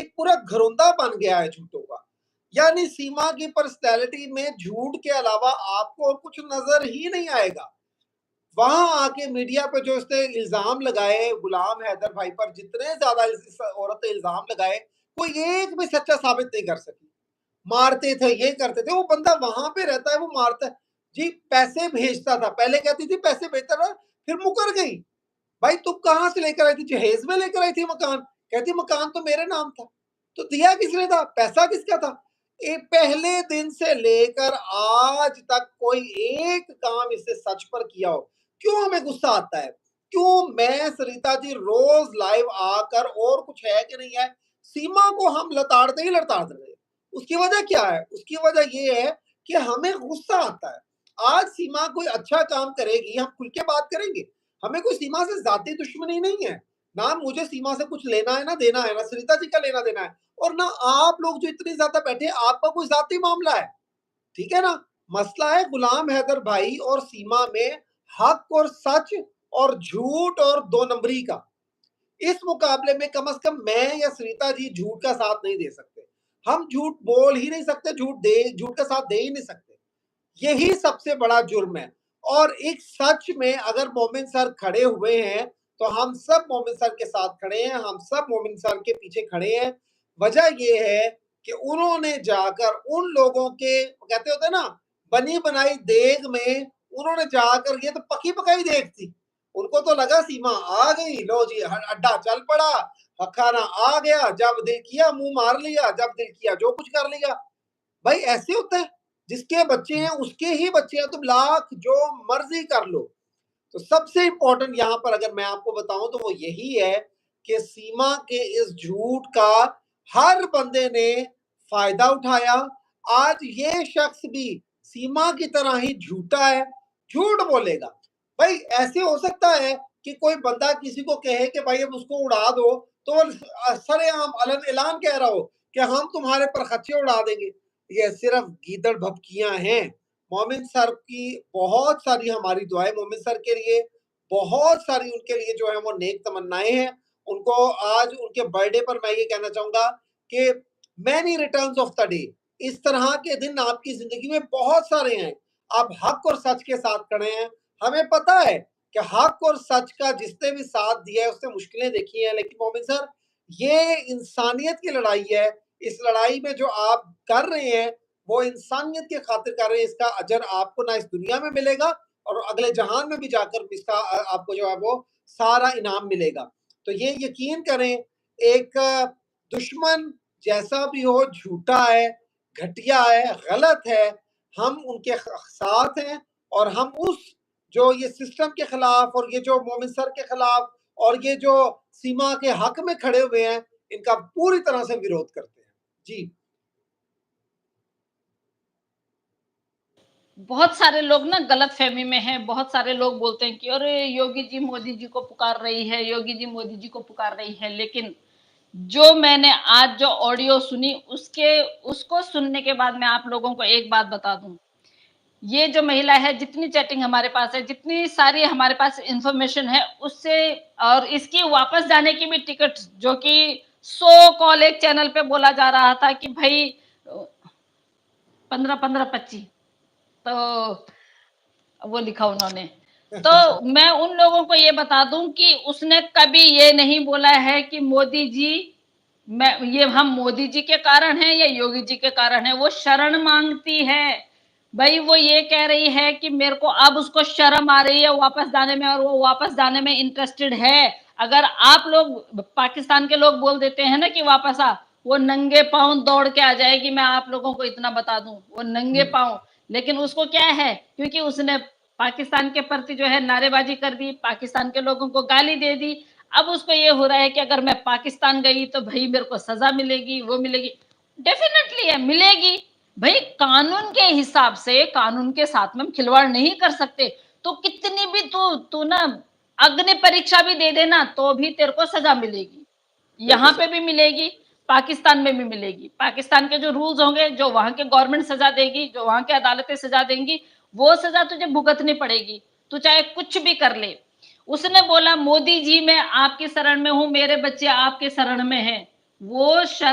एक पूरा घरोंदा बन गया है झूठों का। यानी सीमा की पर्सनैलिटी में झूठ के अलावा आपको और कुछ नजर ही नहीं आएगा। वहां आके मीडिया पे जो इसने इल्जाम लगाए गुलाम हैदर भाई पर, जितने ज्यादा इस औरत ने इल्जाम लगाए, कोई एक भी सच्चा साबित नहीं कर सकी। मारते थे, ये करते थे, वो बंदा वहां पे रहता है, वो मारता है जी, पैसे भेजता था। पहले कहती थी पैसे भेजता था, फिर मुकर गई। भाई तुम कहाँ से लेकर आई थी? जहेज में लेकर आई थी मकान। कहती मकान तो मेरे नाम था। तो दिया किसने था? पैसा किसका था? ये पहले दिन से लेकर आज तक कोई एक काम इससे सच पर किया हो? क्यों हमें गुस्सा आता है? क्यों मैं सरिता जी रोज लाइव आकर और कुछ है कि नहीं है, सीमा को हम लताड़ते ही लताड़ रहे हैं। उसकी वजह क्या है? उसकी वजह ये है कि हमें गुस्सा आता है। आज सीमा कोई अच्छा काम करेगी, हम खुल के बात करेंगे। हमें कोई सीमा से जाती दुश्मनी नहीं है। ना मुझे सीमा से कुछ लेना है ना देना है, ना सरिता जी का लेना देना है, और ना आप लोग जो इतनी ज्यादा बैठे आपका कोई जाती मामला है। ठीक है ना? मसला है गुलाम हैदर भाई और सीमा में हक और सच और झूठ और दो नंबरी का। इस मुकाबले में कम से कम मैं या सरिता जी झूठ का साथ नहीं दे सकते। हम झूठ बोल ही नहीं सकते, झूठ का साथ दे ही नहीं सकते। यही सबसे बड़ा जुर्म है। और एक सच में अगर मोमिन सर खड़े हुए हैं तो हम सब मोमिन सर के साथ खड़े हैं, हम सब मोमिन सर के पीछे खड़े हैं। वजह यह है कि उन्होंने जाकर उन लोगों के, कहते होते ना, बनी बनाई देग में उन्होंने जाकर, ये तो पकी पकाई देग थी, उनको तो लगा सीमा आ गई, लो जी अड्डा चल पड़ा, खाना आ गया, जब दिल किया मुंह मार लिया, जब दिल किया जो कुछ कर लिया। भाई ऐसे होता है? जिसके बच्चे हैं उसके ही बच्चे हैं, तुम लाख जो मर्जी कर लो। तो सबसे इंपॉर्टेंट यहां पर अगर मैं आपको बताऊं तो वो यही है कि सीमा के इस झूठ का हर बंदे ने फायदा उठाया। आज ये शख्स भी सीमा की तरह ही झूठा है, झूठ बोलेगा। भाई ऐसे हो सकता है कि कोई बंदा किसी को कहे कि भाई अब उसको उड़ा दो, तो वो सरेआम अलग ऐलान कह रहा हो कि हम तुम्हारे पर खच्चे उड़ा देंगे। ये सिर्फ गीदड़ भभकियां हैं। मोमिन सर की बहुत सारी हमारी दुआएं मोमिन सर के लिए, बहुत सारी उनके लिए जो है वो नेक तमन्नाएं हैं। उनको आज उनके बर्थडे पर मैं ये कहना चाहूंगा कि many returns of the day. इस तरह के दिन आपकी जिंदगी में बहुत सारे हैं। आप हक और सच के साथ खड़े हैं। हमें पता है कि हक और सच का जिसने भी साथ दिया है उसने मुश्किलें देखी हैं, लेकिन मोमिन सर ये इंसानियत की लड़ाई है। इस लड़ाई में जो आप कर रहे हैं वो इंसानियत की खातिर कर रहे हैं। इसका अजर आपको ना इस दुनिया में मिलेगा और अगले जहान में भी जाकर इसका आपको जो है वो सारा इनाम मिलेगा। तो ये यकीन करें, एक दुश्मन जैसा भी हो, झूठा है, घटिया है, गलत है, हम उनके साथ हैं। और हम उस जो ये सिस्टम के खिलाफ और ये जो मोमिन सर के खिलाफ और ये जो सीमा के हक में खड़े हुए हैं, इनका पूरी तरह से विरोध करते हैं। जी। बहुत सारे लोग ना गलत फहमी में हैं। बहुत सारे लोग बोलते हैं कि अरे योगी जी मोदी जी को पुकार रही है, योगी जी मोदी जी को पुकार रही है। लेकिन जो मैंने आज जो ऑडियो सुनी उसके उसको सुनने के बाद मैं आप लोगों को एक बात बता दूं, ये जो महिला है, जितनी चैटिंग हमारे पास है, जितनी सारी हमारे पास इंफॉर्मेशन है उससे, और इसकी वापस जाने की भी टिकट, जो कि सो कॉल एक चैनल पे बोला जा रहा था कि भाई 15-15-25, तो वो लिखा उन्होंने। तो मैं उन लोगों को ये बता दूं कि उसने कभी ये नहीं बोला है कि मोदी जी, मैं ये हम मोदी जी के कारण हैं या योगी जी के कारण है। वो शरण मांगती है भाई। वो ये कह रही है कि मेरे को अब उसको शर्म आ रही है वापस जाने में, और वो वापस जाने में इंटरेस्टेड है। अगर आप लोग पाकिस्तान के लोग बोल देते हैं ना कि वापस आ, वो नंगे पांव दौड़ के आ जाएगी। मैं आप लोगों को इतना बता दूं, वो नंगे पांव। लेकिन उसको क्या है, क्योंकि उसने पाकिस्तान के प्रति जो है नारेबाजी कर दी, पाकिस्तान के लोगों को गाली दे दी। अब उसको ये हो रहा है कि अगर मैं पाकिस्तान गई तो भाई मेरे को सजा मिलेगी, वो मिलेगी। डेफिनेटली है, मिलेगी। भाई कानून के हिसाब से, कानून के साथ में हम खिलवाड़ नहीं कर सकते। तो कितनी भी तू तू ना अग्नि परीक्षा भी दे देना तो भी तेरे को सजा मिलेगी। यहाँ पे भी मिलेगी, पाकिस्तान में भी मिलेगी। पाकिस्तान के जो रूल्स होंगे, जो वहां के गवर्नमेंट सजा देगी, जो वहां की अदालतें सजा देंगी, वो सजा तुझे भुगतनी पड़ेगी, तू चाहे कुछ भी कर ले। उसने बोला मोदी जी मैं आपकी शरण में हूं, मेरे बच्चे आपके शरण में हैं। वो